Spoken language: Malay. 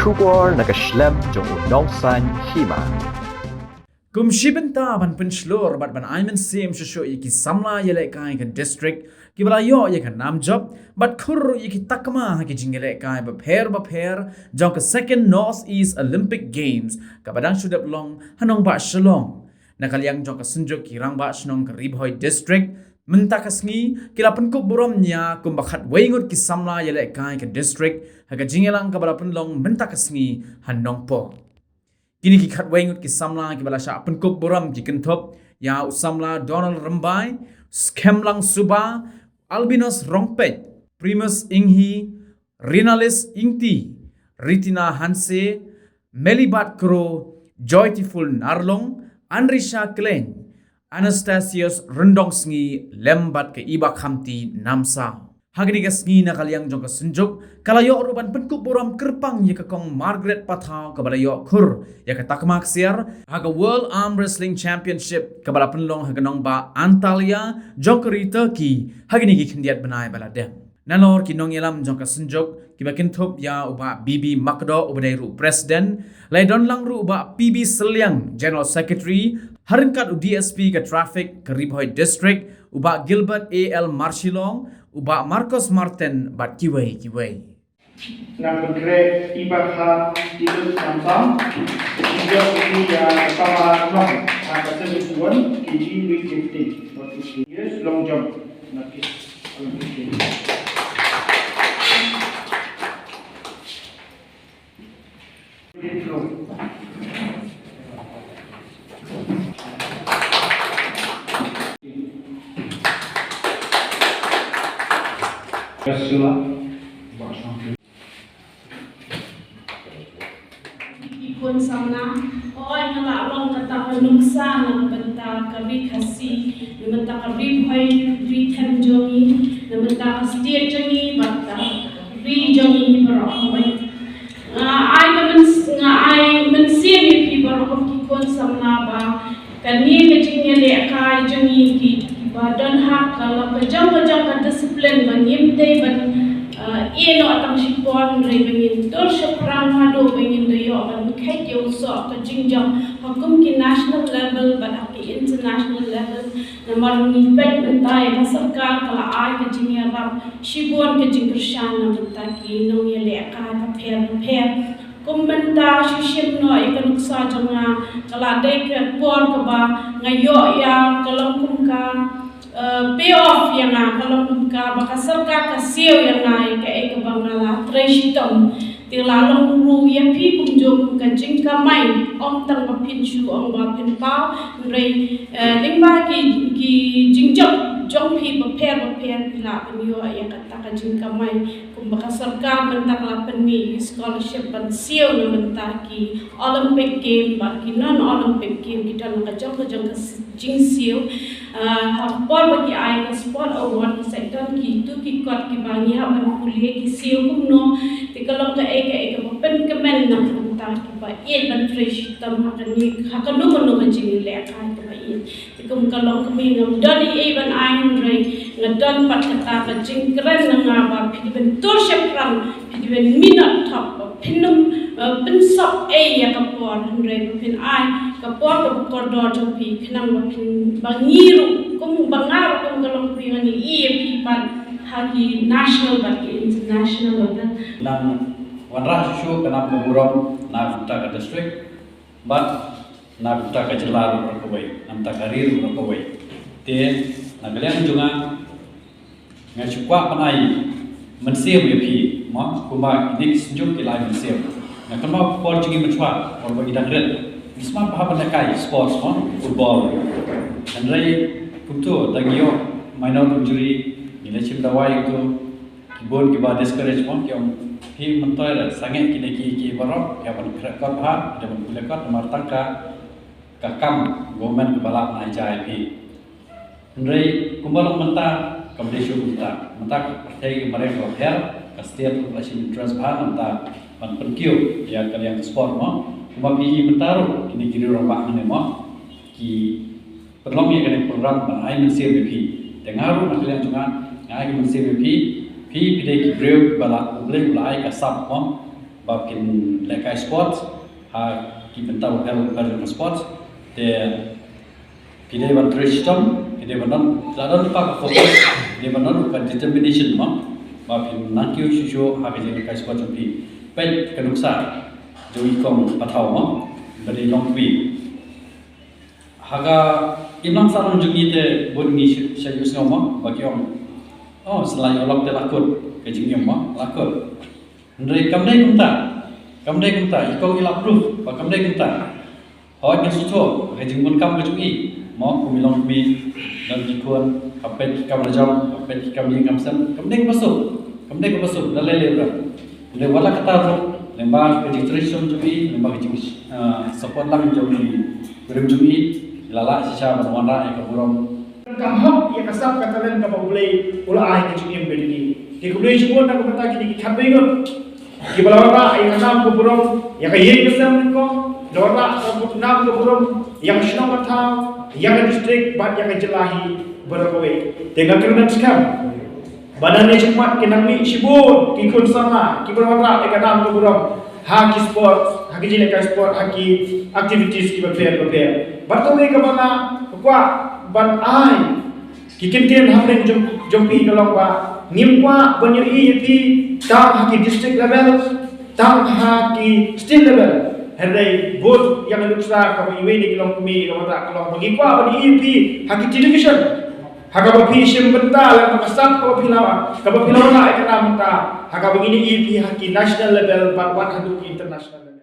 Schubor nakaschlem jong unongsan hima. Kum shibenta ban penslor bat ban aimen sim shosho iki samla yele kai ke district ki bala yo ye kan nam job bat khur iki takma ki jingele kai ba pher jong ke second North East Olympic Games ka badang shudap long hanong ba shalong nakaliang jong ke sunjuk ki rang ba shnong ke ribhoi district menta kasngi kila penkup burom nya kum bakhat wengut ki samla yele kai ke district ha ka jingelang ka bala penlong menta kasngi hanong po kini ki khat wengut ki samla ki bala sha penkup buram ki kentop ya usamla Donald Rambai Skemlang Suba Albinos Rongpet Primus Inghi Rinalis Ingti Ritina Hanse Melibat Kro Joytiful Narlong Andrisha Kleng Anastasius Rendongsngi Lembat ke Iba Khamti Namsa Hagini gasngi na kaliang jong kasunjuk kalayo ruban penkup buram kerpang ya kakong Margaret Pathau kabalayo khur ya katakmak siar haga World Arm Wrestling Championship kabala penlong haganong ba Antalya jokeri Turkey hagini gi khendiat banai baladem nanor kinong yelam jong kasunjuk kibakin thup ya uba BB Makdo ubadai ru president laidon lang ru uba PB Selyang General Secretary haringkat DSP ke traffic ke Ribhoi District uba Gilbert AL Marshilong uba Marcos Martin bat kiwei Nang bergerak ibadah itu samsam juga ini yang pertama long ada sesuatu kini weekend waktu years long jump nanti Ikon sana, orang yang long kata nuksa nak benta kami kasih, benta kami hai riten jongi, benta setiap jongi bata jongi berokai. I mensiap ni berokai ikon sana ba, kini kecingnya lekai jongi ki badan hak kalau kejam disiplin menyimtai ban ino atang sipon rei bengin tor seprang hado bengin doyo ban kait yo so ka jingjam hukum ki national level ban ki international level namar ni pet bentai ba sarkar kala ai ka jingya ram shibon ka jingkrshan na benta ki no ye le ka ka pher kumbenta shishim no ikan uksa janga kala dei ka por ka ba ngayo ya kalam kum ka pay off yang kalau muka baka serka kasih yang naik ke bangala tresitom tilalong ru ya pi punjung ka jingka mai om tang bapin chu om bapin pa rei lingba ki jingjok jong pi baper pila penyo ya kata ka jingka mai kum baka serka mentak la peni scholarship ban sio na mentaki Olympic game baki non Olympic game kita nak jong jing sio por bagi ai sport award sektor ki tu ki kot ki bani ha ban kuliah ki sio kumno ti kalong ka eka pen kemen na ta ki ba il ban fresh tam ha kan ni ha kan no jing le ka ta ba il ti kum kalong kami ngam dani e ban ai rei ngadon pat kata ka jing keren na nga ba pi ben tur shepram pi ben minat top pinum pensop ya ka por rei pin ai ka por ka kordor jong pi khnang ba pin bangiru kum bangar kum kalong pi ngani pi pan hagi national ba international ba nang wanra shu kana burom na ta ka district but na ta ka jelar ko wei nam ta karir ko wei te na galian junga ngachukwa panai mensem ye pi ma kuma dik sinjuk ki lai mensem na kama por jingi menchwa por bagi dangret isma pa pa kai sports on football and rai puto tagio minor injury nilai chimda wai to kibon ki ba discourage mon kyom hi mentoy sange kine ki barok ya ban krakot ha de ban kulekot mar tangka kakam government balak nai jai pi rai kumbalong menta competition menta thei mare ko her ka state population interest bha menta ban penkio ya kalian sport mo kuma pi mentaru kini kiri rombak ne mo ki perlong ya kene program ban ai men CVP tengaru na kalian jungan ai men CVP pi pide ki breu bala ubleng lai ka sap mo bakin lekai sports ha ki bentau hel sports te kide ban system kide ban ladan pa fokus kide ban ka determination ma bakin nakyu shisho ha kide lekai sports pi pen kanuksa joi kom pathau ma bari long pi haga imam sarung jungi te bungi sayus ngoma bakiom oh selain olok te lakut ke jingyom ma lakut ndai kamdai kumta iko ilap proof ba kamdai kumta hoi ke sucho ke jingbun kam ke jungi mo kumilong mi dan dikun kapet kam rajam kapet kam ling kamsan kamdai ku masuk dalele bra le wala kata ro lemba ke registration jungi lemba ke jingi support lang jungi berem jungi lala sisa berwarna yang keburung. Kamhok yang kasap katalan kapabulay ulay ke jingim bedini. Di kubulay sibon na kumata kini kikabingot. Kibalawara yang kasap keburung yang kayeng kesam niko. Lawara kaputnam keburung yang senang matau yang distrik bat yang jelahi berakawai. Dengan kerana sekam. Badan ni cepat kenami sibon kikun sama kibalawara yang kasap keburung. Haki sport, haki jileka sport, haki activities ki prepare. Batawe ka bana kwa ban ai ki kinten hamren jompi kalong ba ngimwa banyo ipi tam haki district level tam haki state level herdai both yang luksa ka iwe ni kalong kumi kamata kalong bagi kwa ban ipi haki television haka bapi sim bental ka sat ka pilawa na ekana mata haka begini ipi haki national level ban wan hadu international